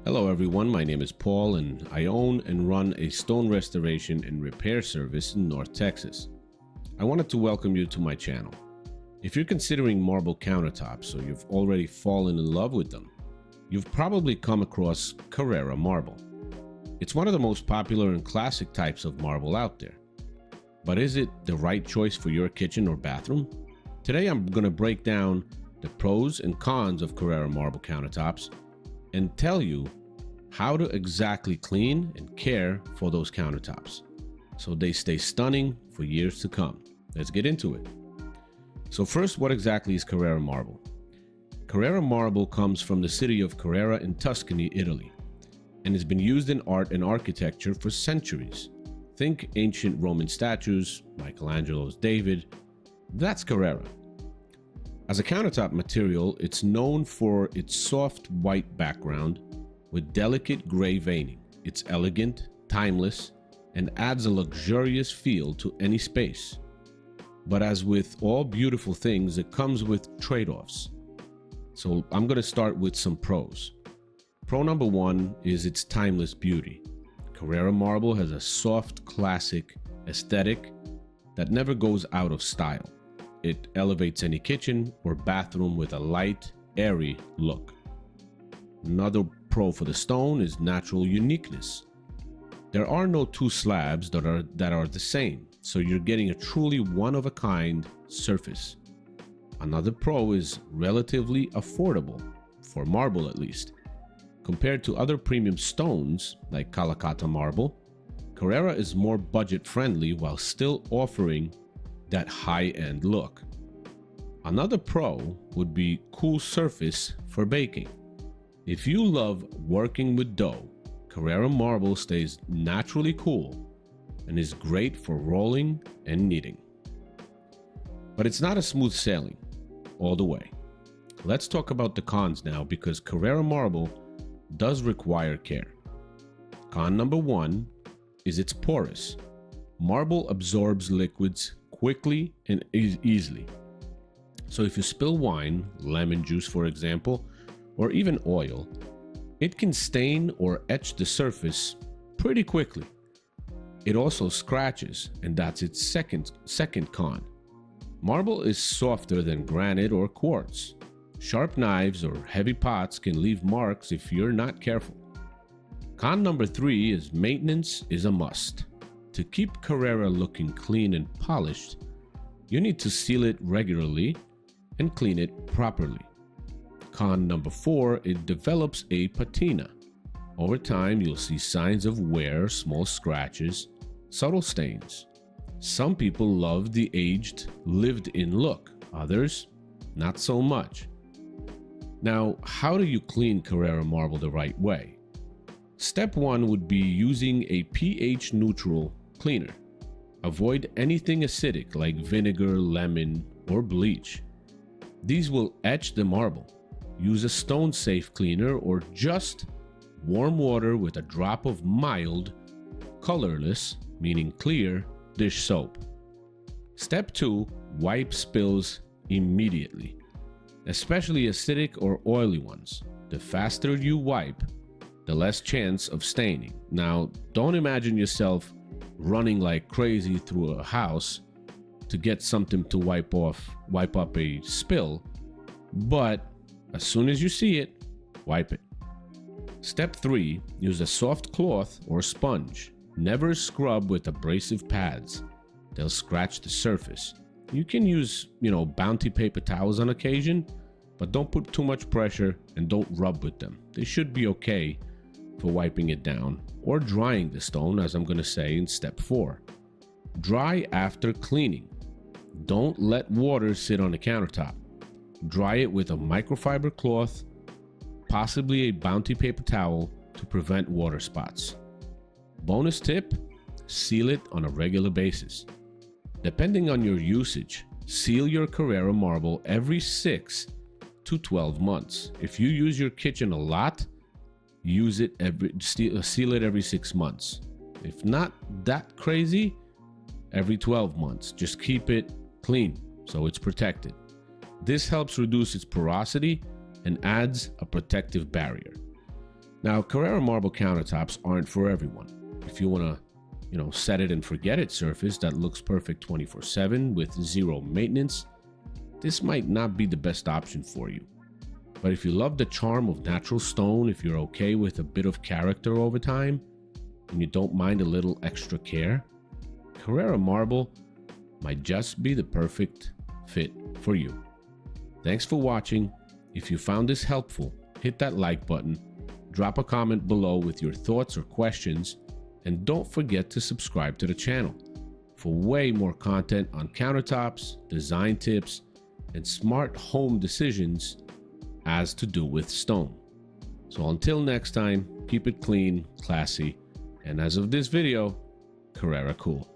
Hello everyone, my name is Paul and I own and run a stone restoration and repair service in North Texas. I wanted to welcome you to my channel. If you're considering marble countertops or you've already fallen in love with them, you've probably come across Carrara Marble. It's one of the most popular and classic types of marble out there. But is it the right choice for your kitchen or bathroom? Today I'm going to break down the pros and cons of Carrara Marble countertops and tell you how to exactly clean and care for those countertops so they stay stunning for years to come. Let's get into it. So first, what exactly is Carrara Marble? Carrara Marble comes from the city of Carrara in Tuscany, Italy, and has been used in art and architecture for centuries. Think ancient Roman statues, Michelangelo's David. That's Carrara. As a countertop material, it's known for its soft white background with delicate gray veining. It's elegant, timeless, and adds a luxurious feel to any space. But as with all beautiful things, it comes with trade-offs. So I'm going to start with some pros. Pro number one is its timeless beauty. Carrara Marble has a soft, classic aesthetic that never goes out of style. It elevates any kitchen or bathroom with a light, airy look. Another pro for the stone is natural uniqueness. There are no two slabs that are the same, so you're getting a truly one-of-a-kind surface. Another pro is relatively affordable, for marble at least. Compared to other premium stones like Carrara Marble, Carrara is more budget-friendly while still offering that high-end look. Another pro would be cool surface for baking. If you love working with dough, Carrara Marble stays naturally cool and is great for rolling and kneading. But it's not a smooth sailing all the way. Let's talk about the cons now, because Carrara Marble does require care. Con number one is it's porous. Marble absorbs liquids quickly and easily. So if you spill wine, lemon juice for example, or even oil, it can stain or etch the surface pretty quickly. It also scratches, and that's its second con. Marble is softer than granite or quartz. Sharp knives or heavy pots can leave marks if you're not careful. Con number three is maintenance is a must. To keep Carrara looking clean and polished, you need to seal it regularly and clean it properly. Con number four, it develops a patina. Over time, you'll see signs of wear, small scratches, subtle stains. Some people love the aged, lived-in look. Others, not so much. Now, how do you clean Carrara Marble the right way? Step one would be using a pH-neutral cleaner. Avoid anything acidic like vinegar, lemon, or bleach. These will etch the marble. Use a stone-safe cleaner or just warm water with a drop of mild, colorless, meaning clear, dish soap. Step two, wipe spills immediately, especially acidic or oily ones. The faster you wipe, the less chance of staining. Now, don't imagine yourself running like crazy through a house to get something to wipe up a spill, but as soon as you see it, wipe it. Step three, use a soft cloth or sponge. Never scrub with abrasive pads. They'll scratch the surface. You can use, bounty paper towels on occasion, but don't put too much pressure and don't rub with them. They should be okay for wiping it down or drying the stone, as I'm going to say in step four. Dry after cleaning. Don't let water sit on the countertop. Dry it with a microfiber cloth, possibly a bounty paper towel, to prevent water spots. Bonus tip, seal it on a regular basis. Depending on your usage, seal your Carrara Marble every 6 to 12 months. If you use your kitchen a lot, seal it every 6 months. If not that crazy, every 12 months. Just keep it clean so it's protected. This helps reduce its porosity and adds a protective barrier. Now, Carrara Marble countertops aren't for everyone. If you want to, set it and forget it surface that looks perfect 24/7 with zero maintenance, this might not be the best option for you. But if you love the charm of natural stone, if you're okay with a bit of character over time, and you don't mind a little extra care, Carrara Marble might just be the perfect fit for you. Thanks for watching. If you found this helpful, hit that like button, drop a comment below with your thoughts or questions, and don't forget to subscribe to the channel for way more content on countertops, design tips, and smart home decisions as to do with stone. So until next time, keep it clean, classy, and as of this video, Carrara cool.